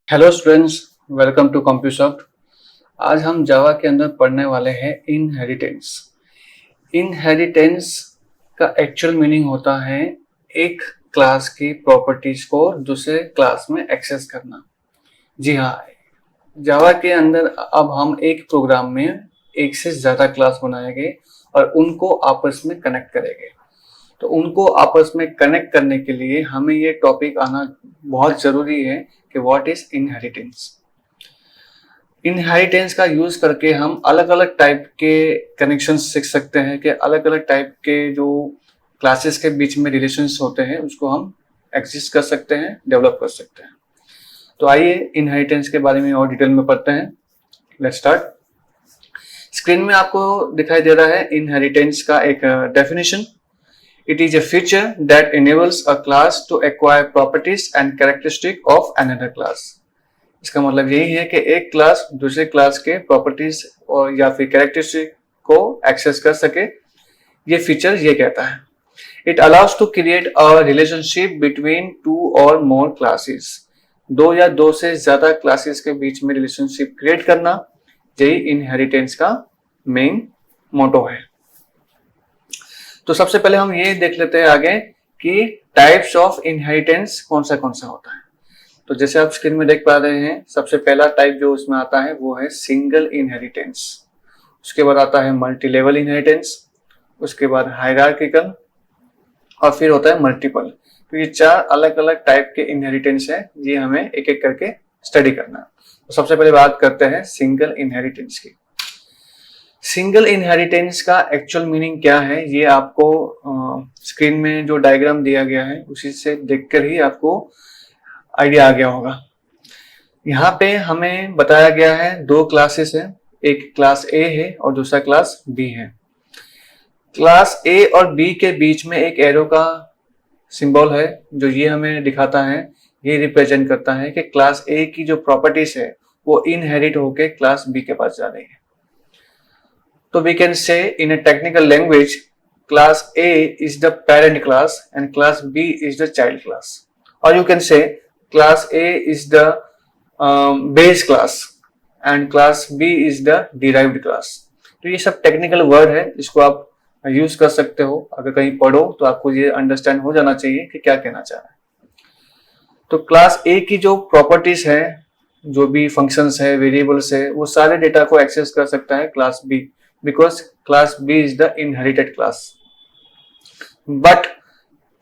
Hello students, welcome to Compusoft. आज हम Java के अंदर पढ़ने वाले हैं इनहेरिटेंस। इनहेरिटेंस का एक्चुअल मीनिंग होता है एक क्लास की प्रॉपर्टीज को दूसरे क्लास में एक्सेस करना। जी हाँ, जावा के अंदर अब हम एक प्रोग्राम में एक से ज्यादा क्लास बनाएंगे और उनको आपस में कनेक्ट करेंगे। तो उनको आपस में कनेक्ट करने के लिए हमें ये टॉपिक आना बहुत जरूरी है कि व्हाट इज इनहेरिटेंस। इनहेरिटेंस का यूज करके हम अलग अलग टाइप के कनेक्शन सीख सकते हैं कि अलग अलग टाइप के जो क्लासेस के बीच में रिलेशंस होते हैं उसको हम एग्जिस्ट कर सकते हैं, डेवलप कर सकते हैं। तो आइए इनहेरिटेंस के बारे में और डिटेल में पढ़ते हैं। Let's start. स्क्रीन में आपको दिखाई दे रहा है इनहेरिटेंस का एक definition. It is a feature that enables a class to acquire properties and characteristics of another class. इसका मतलब यही है कि एक क्लास दूसरे क्लास के प्रॉपर्टीज और या फिर कैरेक्टरिस्टिक को एक्सेस कर सके। ये फीचर ये कहता है it allows to create a relationship between two और मोर क्लासेस। दो या दो से ज्यादा क्लासेस के बीच में रिलेशनशिप क्रिएट करना, यही इनहेरिटेंस का मेन मोटो है। तो सबसे पहले हम ये देख लेते हैं आगे कि टाइप्स ऑफ इनहेरिटेंस कौन सा होता है। तो जैसे आप स्क्रीन में देख पा रहे हैं, सबसे पहला टाइप जो उसमें आता है वो है सिंगल इनहेरिटेंस। उसके बाद आता है मल्टी लेवल इनहेरिटेंस, उसके बाद हायरार्किकल और फिर होता है मल्टीपल। तो ये चार अलग अलग टाइप के इनहेरिटेंस है, ये हमें एक एक करके स्टडी करना है। तो सबसे पहले बात करते हैं सिंगल इनहेरिटेंस की। सिंगल इनहेरिटेंस का एक्चुअल मीनिंग क्या है ये आपको स्क्रीन में जो डायग्राम दिया गया है उसी से देखकर ही आपको आइडिया आ गया होगा। यहाँ पे हमें बताया गया है दो क्लासेस है, एक क्लास ए है और दूसरा क्लास बी है। क्लास ए और बी के बीच में एक एरो का सिंबल है जो ये हमें दिखाता है, ये रिप्रेजेंट करता है कि क्लास ए की जो प्रॉपर्टीज है वो इनहेरिट होके क्लास बी के पास जा रही है। So we can say in a technical language, class A is the parent class and class B is the child class. Or you can say class A is the base class and class B is the derived class. तो ये सब technical word है, इसको आप use कर सकते हो। अगर कहीं पढ़ो तो आपको ये अंडरस्टैंड हो जाना चाहिए कि क्या कहना चाह रहा है। तो क्लास A की जो प्रॉपर्टीज है, जो भी फंक्शंस है, वेरिएबल्स है, वो सारे डेटा को एक्सेस कर सकता है class B, because class B is the inherited class. But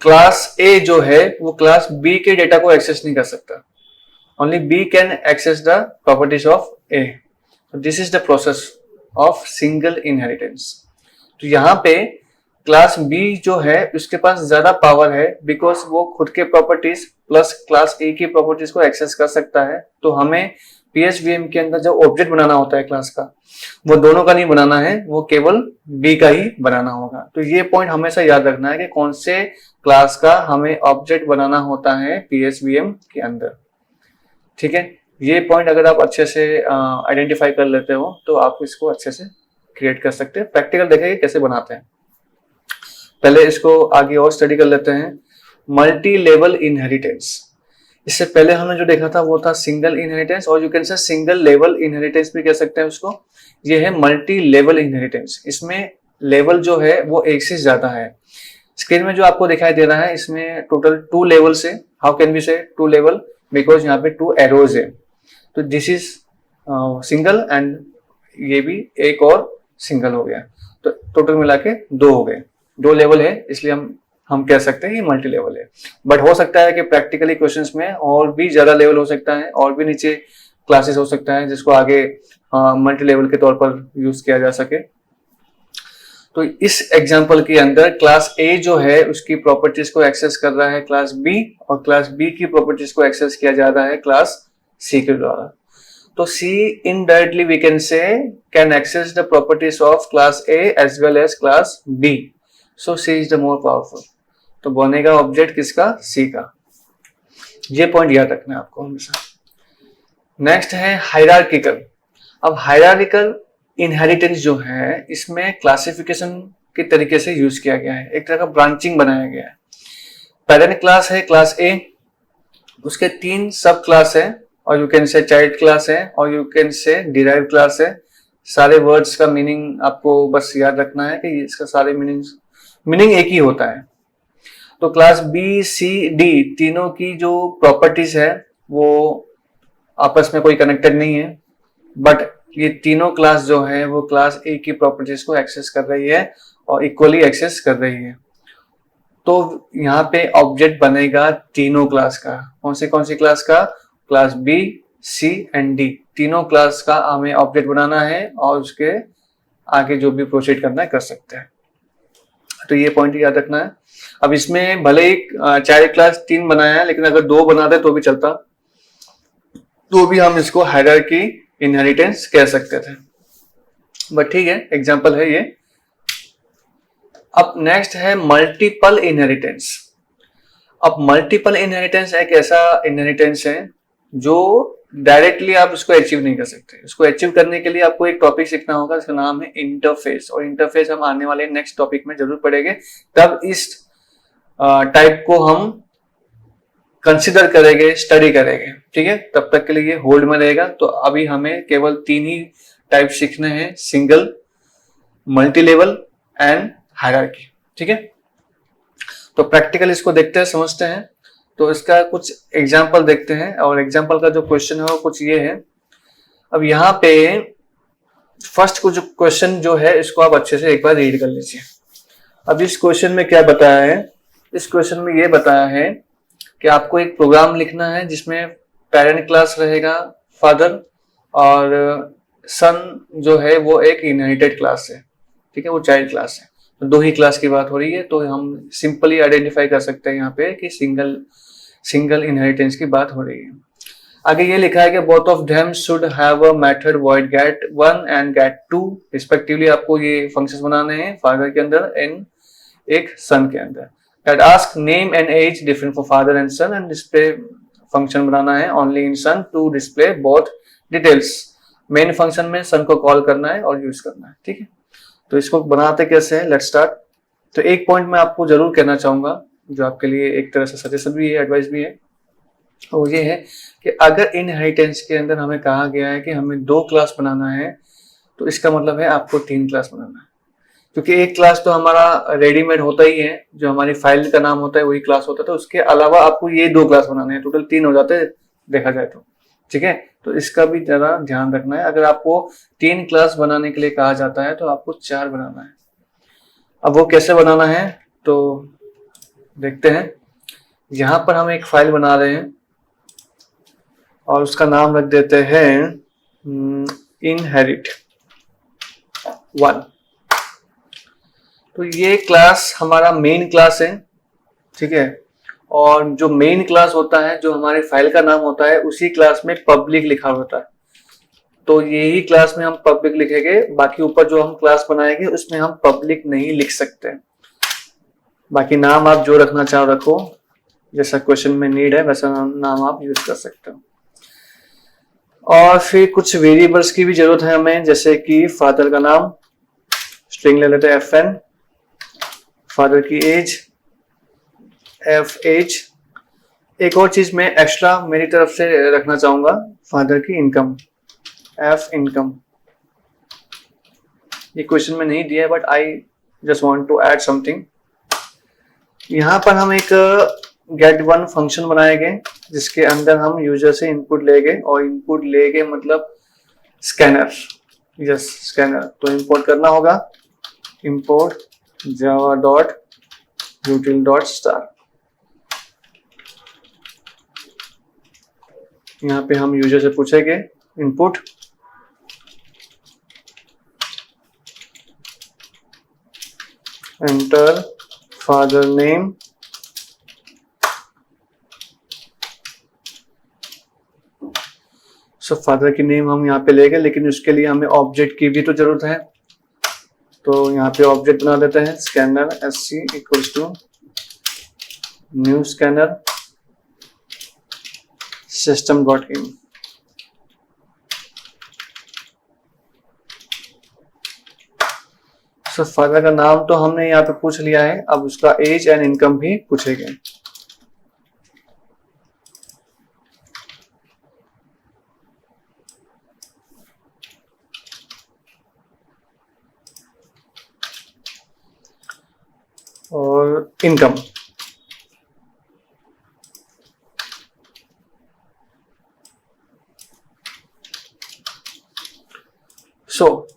class A जो है वो class B के डेटा को एक्सेस नहीं कर सकता। Only B can access the properties of A. So this is the process of single inheritance. तो यहाँ पे क्लास B जो है उसके पास ज्यादा पावर है, बिकॉज वो खुद के प्रॉपर्टीज प्लस क्लास A की प्रॉपर्टीज को एक्सेस कर सकता है। तो हमें PSVM के अंदर जो ऑब्जेक्ट बनाना होता है क्लास का, वो दोनों का नहीं बनाना है, वो केवल B का ही बनाना होगा। तो ये पॉइंट हमेशा याद रखना है कि कौन से क्लास का हमें ऑब्जेक्ट बनाना होता है PSVM के अंदर। ठीक है, ये पॉइंट अगर आप अच्छे से आइडेंटिफाई कर लेते हो तो आप इसको अच्छे से क्रिएट कर सकते हैं। प्रैक्टिकल देखेंगे कैसे बनाते हैं। पहले इसको आगे और स्टडी कर लेते हैं। मल्टी लेवल इनहेरिटेंस, इससे पहले हमने जो देखा था वो था सिंगल इनहेरिटेंस, और you can say single level inheritance भी कह सकते हैं उसको। ये है मल्टी लेवल इनहेरिटेंस। इसमें लेवल जो है वो एक से ज्यादा है। स्क्रीन में जो आपको दिखाई दे रहा है इसमें टोटल 2 लेवल्स है। हाउ कैन वी से 2 लेवल? बिकॉज यहाँ पे 2 एरोज है। तो दिस इज सिंगल एंड ये भी एक और सिंगल हो गया। तो टोटल मिला के 2 हो गए। 2 लेवल है, इसलिए हम कह सकते हैं ये मल्टी लेवल है। बट हो सकता है कि प्रैक्टिकली क्वेश्चंस में और भी ज्यादा लेवल हो सकता है, और भी नीचे क्लासेस हो सकता है जिसको आगे मल्टी लेवल के तौर पर यूज किया जा सके। तो इस एग्जांपल के अंदर क्लास ए जो है उसकी प्रॉपर्टीज को एक्सेस कर रहा है क्लास बी, और क्लास बी की प्रॉपर्टीज को एक्सेस किया जा रहा है क्लास सी के द्वारा। तो C indirectly we can say can access the properties of class A as well as class B. So C is the more powerful. तो बनेगा ऑब्जेक्ट किसका? सी का। ये पॉइंट याद रखना है आपको हमेशा। नेक्स्ट है हायरार्किकल। अब हायरार्किकल इनहेरिटेंस जो है इसमें क्लासिफिकेशन के तरीके से यूज किया गया है, एक तरह का ब्रांचिंग बनाया गया है। पेरेंट क्लास है क्लास ए, उसके 3 सब क्लास है और you can say child class है, और you can say derived class है। सारे वर्ड्स का मीनिंग आपको बस याद रखना है कि इसका सारे मीनिंग एक ही होता है। तो क्लास बी सी डी तीनों की जो प्रॉपर्टीज है वो आपस में कोई कनेक्टेड नहीं है, बट ये तीनों क्लास जो है वो क्लास ए की प्रॉपर्टीज को एक्सेस कर रही है और इक्वली एक्सेस कर रही है। तो यहाँ पे ऑब्जेक्ट बनेगा तीनों क्लास का। कौन सी क्लास का? Class B C and D तीनों क्लास का हमें ऑब्जेक्ट बनाना है, और उसके आगे जो भी प्रोसीड करना है कर सकते हैं। तो ये पॉइंट याद रखना है। अब इसमें भले ही चाइल्ड क्लास 3 बनाया है, लेकिन अगर 2 बनाते तो भी चलता, तो भी हम इसको हायरार्की इनहेरिटेंस कह सकते थे, बट ठीक है, एग्जांपल है ये। अब नेक्स्ट है मल्टीपल इनहेरिटेंस। अब मल्टीपल इनहेरिटेंस एक ऐसा इनहेरिटेंस है जो डायरेक्टली आप उसको अचीव नहीं कर सकते। उसको अचीव करने के लिए आपको एक टॉपिक सीखना होगा, इसका नाम है इंटरफेस, और इंटरफेस हम आने वाले नेक्स्ट टॉपिक में जरूर पढ़ेंगे, तब इस टाइप को हम कंसिडर करेंगे, स्टडी करेंगे, ठीक है। तब तक के लिए ये होल्ड में रहेगा। तो अभी हमें केवल 3 ही टाइप सीखने हैं, single, multi level and hierarchy, ठीक है। तो प्रैक्टिकल इसको देखते हैं, समझते हैं। तो इसका कुछ एग्जाम्पल देखते हैं, और एग्जाम्पल का जो क्वेश्चन है वो कुछ ये है। अब यहाँ पे फर्स्ट कुछ क्वेश्चन जो है इसको आप अच्छे से एक बार रीड कर लीजिए। अब इस क्वेश्चन में क्या बताया है? इस क्वेश्चन में ये बताया है कि आपको एक प्रोग्राम लिखना है जिसमें पेरेंट क्लास रहेगा फादर, और सन जो है वो एक इनहेरिटेड क्लास है, ठीक है, वो चाइल्ड क्लास है। तो 2 ही क्लास की बात हो रही है, तो हम सिंपली आइडेंटिफाई कर सकते हैं यहाँ पे कि सिंगल इनहेरिटेंस की बात हो रही है। आगे ये लिखा है कि both of them should have a method void get 1 and get 2 respectively. आपको ये फंक्शंस बनाने हैं फादर के अंदर एंड एक सन के अंदर। That ask name and age different for father and son, and display function बनाना है only in son to display both details. Main function में सन को कॉल करना है और यूज करना है, ठीक है। तो इसको बनाते कैसे है, लेट्स स्टार्ट। तो एक पॉइंट मैं आपको जरूर कहना चाहूंगा जो आपके लिए एक तरह से सजेशन भी है, एडवाइस भी है, वो ये है कि अगर इनहेरिटेंस के अंदर हमें कहा गया है कि हमें 2 क्लास बनाना है, तो इसका मतलब है आपको 3 क्लास बनाना है, क्योंकि एक क्लास तो हमारा रेडीमेड होता ही है, जो हमारी फाइल का नाम होता है वही क्लास होता है। तो उसके अलावा आपको ये 2 क्लास बनाने हैं, टोटल 3 हो जाते हैं देखा जाए तो, ठीक है। तो इसका भी जरा ध्यान रखना है। अगर आपको 3 क्लास बनाने के लिए कहा जाता है तो आपको 4 बनाना है। अब वो कैसे बनाना है तो देखते हैं। यहां पर हम एक फाइल बना रहे हैं और उसका नाम रख देते हैं inherit 1। तो ये क्लास हमारा मेन क्लास है, ठीक है। और जो मेन क्लास होता है, जो हमारे फाइल का नाम होता है, उसी क्लास में पब्लिक लिखा होता है। तो यही क्लास में हम पब्लिक लिखेंगे, बाकी ऊपर जो हम क्लास बनाएंगे उसमें हम पब्लिक नहीं लिख सकते। बाकी नाम आप जो रखना चाहो रखो, जैसा क्वेश्चन में नीड है वैसा नाम आप यूज कर सकते हो। और फिर कुछ वेरिएबल्स की भी जरूरत है हमें, जैसे कि फादर का नाम, स्ट्रिंग ले लेते हैं fn, फादर की एज fh। एक और चीज मैं एक्स्ट्रा मेरी तरफ से रखना चाहूंगा, फादर की इनकम f इनकम। ये क्वेश्चन में नहीं दिया है but I just want to add something. यहाँ पर हम एक गेट 1 फंक्शन बनाएंगे जिसके अंदर हम यूजर से इनपुट लेंगे, और इनपुट लेंगे मतलब स्कैनर, यस स्कैनर। तो इंपोर्ट करना होगा, इंपोर्ट java.util.star। यहाँ पे हम यूजर से पूछेंगे input, enter father name, so father की नेम हम यहाँ पे लेंगे, लेकिन उसके लिए हमें ऑब्जेक्ट की भी तो जरूरत है। तो यहाँ पे ऑब्जेक्ट बना देते हैं scanner sc equals to new scanner system.in। So father का नाम तो हमने यहाँ पे पूछ लिया है, अब उसका एज एंड इनकम भी पूछेंगे। और इनकम।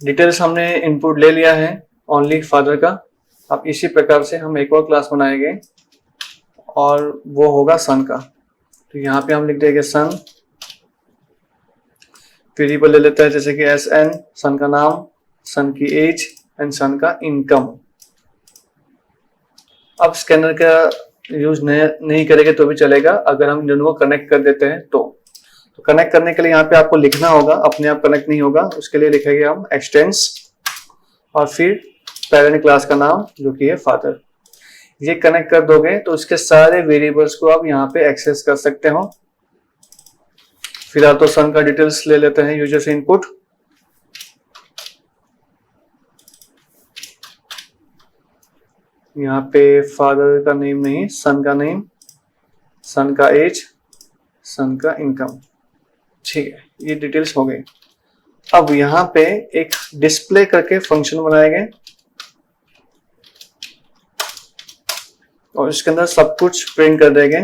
डिटेल्स हमने इनपुट ले लिया है ओनली फादर का। अब इसी प्रकार से हम एक और क्लास बनाएंगे और वो होगा सन का। तो यहाँ पे हम लिख देंगे सन, वेरिएबल ले लेते हैं जैसे कि SN, सन का नाम, सन की एज एंड सन का इनकम। अब स्कैनर का यूज नहीं करेंगे तो भी चलेगा अगर हम दोनों को कनेक्ट कर देते हैं तो कनेक्ट करने के लिए यहाँ पे आपको लिखना होगा, अपने आप कनेक्ट नहीं होगा। उसके लिए लिखेंगे हम एक्सटेंस और फिर पेरेंट क्लास का नाम जो कि है फादर। ये कनेक्ट कर दोगे तो उसके सारे वेरिएबल्स को आप यहाँ पे एक्सेस कर सकते हो। फिलहाल तो सन का डिटेल्स ले लेते हैं यूजर से इनपुट। यहाँ पे फादर का नेम नहीं, सन का नेम, सन का एज, सन का इनकम। ठीक है, ये डिटेल्स हो गई। अब यहाँ पे एक डिस्प्ले करके फंक्शन बनाएंगे और इसके अंदर सब कुछ प्रिंट कर देंगे।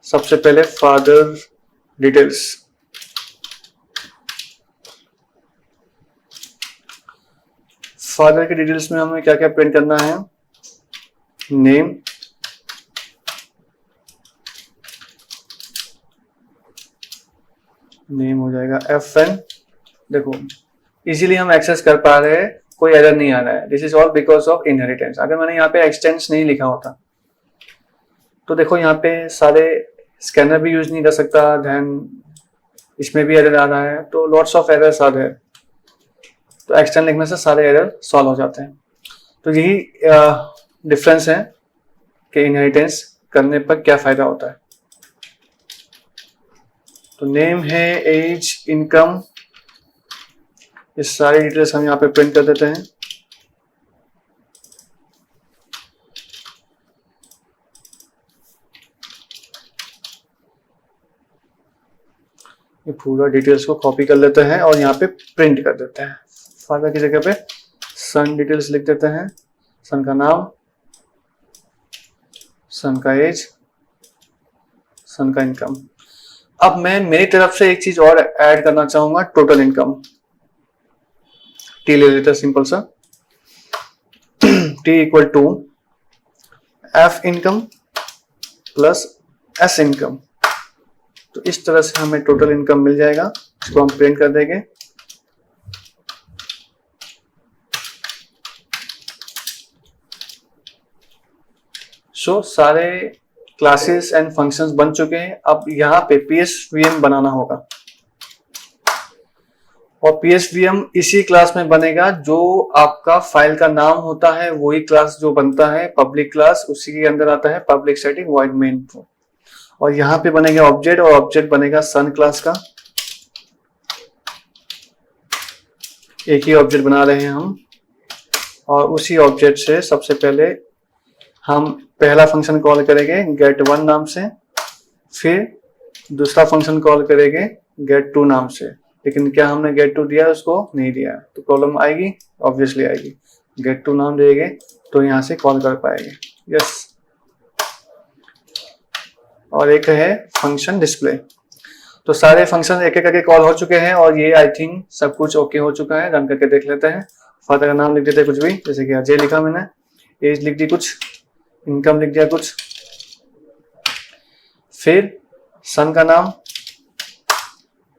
सबसे पहले फादर डिटेल्स, फादर के डिटेल्स में हमें क्या क्या प्रिंट करना है, नेम, नेम हो जाएगा FN। देखो इजीली हम एक्सेस कर पा रहे हैं, कोई एरर नहीं आ रहा है। This is all because of inheritance. अगर मैंने यहाँ पे एक्सटेंस नहीं लिखा होता तो देखो यहाँ पे सारे स्कैनर भी यूज नहीं कर सकता, देन इसमें भी एरर आ रहा है, तो लॉट्स ऑफ एरर्स आ रहे हैं। तो एक्सटेंस लिखने से सारे एरर सॉल्व हो जाते हैं। तो यही डिफरेंस है कि इनहेरिटेंस करने पर क्या फायदा होता है। तो नेम है, एज, इनकम, ये सारी डिटेल्स हम यहाँ पे प्रिंट कर देते हैं। ये पूरा डिटेल्स को कॉपी कर लेते हैं और यहाँ पे प्रिंट कर देते हैं। फादर की जगह पे सन डिटेल्स लिख देते हैं, सन का नाम, सन का एज, सन का इनकम। अब मैं मेरी तरफ से एक चीज और ऐड करना चाहूंगा, टोटल इनकम। टी ले लेते हैं सिंपल सा, T equal to F income plus S income. तो इस तरह से हमें टोटल इनकम मिल जाएगा। इसको हम प्रिंट कर देंगे। सारे क्लासेस एंड फंक्शंस बन चुके हैं। अब यहाँ पे PSVM बनाना होगा और PSVM इसी क्लास में बनेगा जो आपका फाइल का नाम होता है, वही क्लास जो बनता है पब्लिक क्लास, उसी के अंदर आता है पब्लिक स्टैटिक वॉइड मेन। और यहाँ पे बनेगा ऑब्जेक्ट और ऑब्जेक्ट बनेगा सन क्लास का। एक ही ऑब्जेक्ट बना रहे हैं हम और उसी ऑब्जेक्ट से सबसे पहले हम पहला फंक्शन कॉल करेंगे get1 नाम से, फिर दूसरा फंक्शन कॉल करेंगे get2 नाम से। लेकिन क्या हमने get2 दिया, उसको नहीं दिया, तो प्रॉब्लम आएगी, ऑब्वियसली आएगी। get2 नाम देंगे तो यहाँ से कॉल कर पाएंगे। यस, और एक है फंक्शन डिस्प्ले। तो सारे फंक्शन एक एक करके कॉल हो चुके हैं और ये आई थिंक सब कुछ ओके हो चुका है। रन करके देख लेते हैं। फादर का नाम लिख देते हैं कुछ भी, जैसे कि अजय लिखा मैंने, एज लिख दी कुछ, इनकम लिख दिया कुछ, फिर सन का नाम,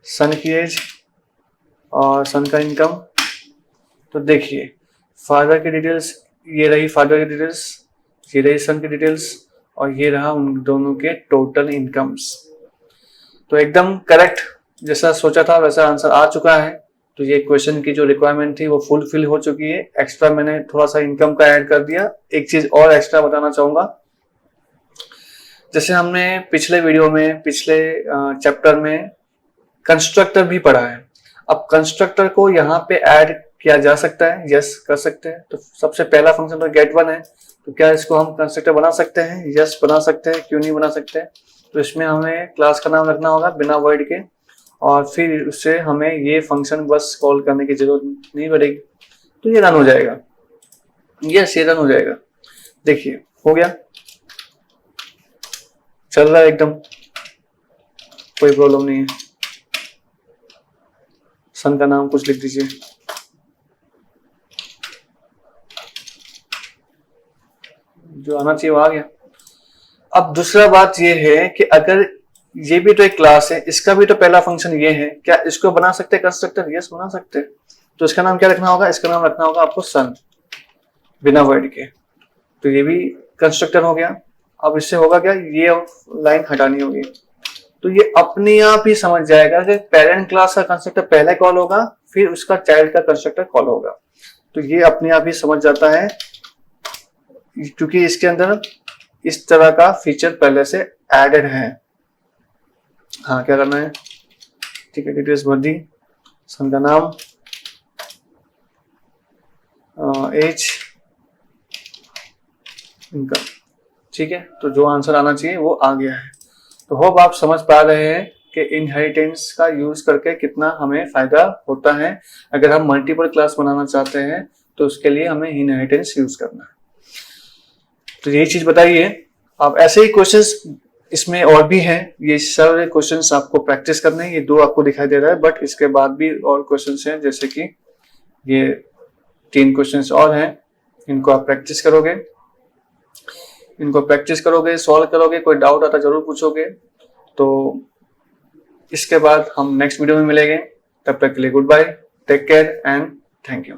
सन की एज और सन का इनकम। तो देखिए फादर की डिटेल्स, ये रही फादर की डिटेल्स, ये रही सन की डिटेल्स और ये रहा उन दोनों के टोटल इनकम्स। तो एकदम करेक्ट, जैसा सोचा था वैसा आंसर आ चुका है। तो ये क्वेश्चन की जो रिक्वायरमेंट थी वो फुलफिल हो चुकी है। एक्स्ट्रा मैंने थोड़ा सा इनकम का ऐड कर दिया। एक चीज और एक्स्ट्रा बताना चाहूंगा, जैसे हमने पिछले वीडियो में, पिछले चैप्टर में कंस्ट्रक्टर भी पढ़ा है। अब कंस्ट्रक्टर को यहाँ पे ऐड किया जा सकता है, यस कर सकते हैं। तो सबसे पहला फंक्शन तो get1 है, तो क्या इसको हम कंस्ट्रक्टर बना सकते हैं? यस बना सकते हैं, क्यों नहीं बना सकते। तो इसमें हमें क्लास का नाम रखना होगा बिना वर्ड के, और फिर उससे हमें ये फंक्शन बस कॉल करने की जरूरत नहीं पड़ेगी। तो ये रन हो जाएगा, यस ये रन हो जाएगा। देखिए हो गया, चल रहा है एकदम, कोई प्रॉब्लम नहीं है। सन का नाम कुछ लिख दीजिए, जो आना चाहिए वो आ गया। अब दूसरा बात ये है कि अगर ये भी तो एक क्लास है, इसका भी तो पहला फंक्शन ये है, क्या इसको बना सकते हैं कंस्ट्रक्टर? यस बना सकते हैं। तो इसका नाम क्या रखना होगा? इसका नाम रखना होगा आपको सन, बिना वर्ड के। तो ये भी कंस्ट्रक्टर हो गया। अब इससे होगा क्या, ये लाइन हटानी होगी, तो ये अपने आप ही समझ जाएगा कि पेरेंट क्लास का कंस्ट्रक्टर पहले कॉल होगा, फिर उसका चाइल्ड का कंस्ट्रक्टर कॉल होगा। तो ये अपने आप ही समझ जाता है, क्योंकि इसके अंदर इस तरह का फीचर पहले से एडेड है। हाँ क्या करना है, ठीक है, डिटेल्स भर दी, सन का नाम, एज, इनका, ठीक है। तो जो आंसर आना चाहिए वो आ गया है। तो होप आप समझ पा रहे हैं कि इनहेरिटेंस का यूज करके कितना हमें फायदा होता है। अगर हम मल्टीपल क्लास बनाना चाहते हैं तो उसके लिए हमें इनहेरिटेंस यूज करना है। तो यही चीज बताइए आप। ऐसे ही क्वेश्चंस इसमें और भी हैं, ये सारे क्वेश्चंस आपको प्रैक्टिस करने हैं। ये 2 आपको दिखाई दे रहा है, बट इसके बाद भी और क्वेश्चंस हैं, जैसे कि ये 3 क्वेश्चंस और हैं। इनको आप प्रैक्टिस करोगे, सॉल्व करोगे, कोई डाउट आता जरूर पूछोगे। तो इसके बाद हम नेक्स्ट वीडियो में मिलेंगे, तब तक के लिए good bye, take care and thank you.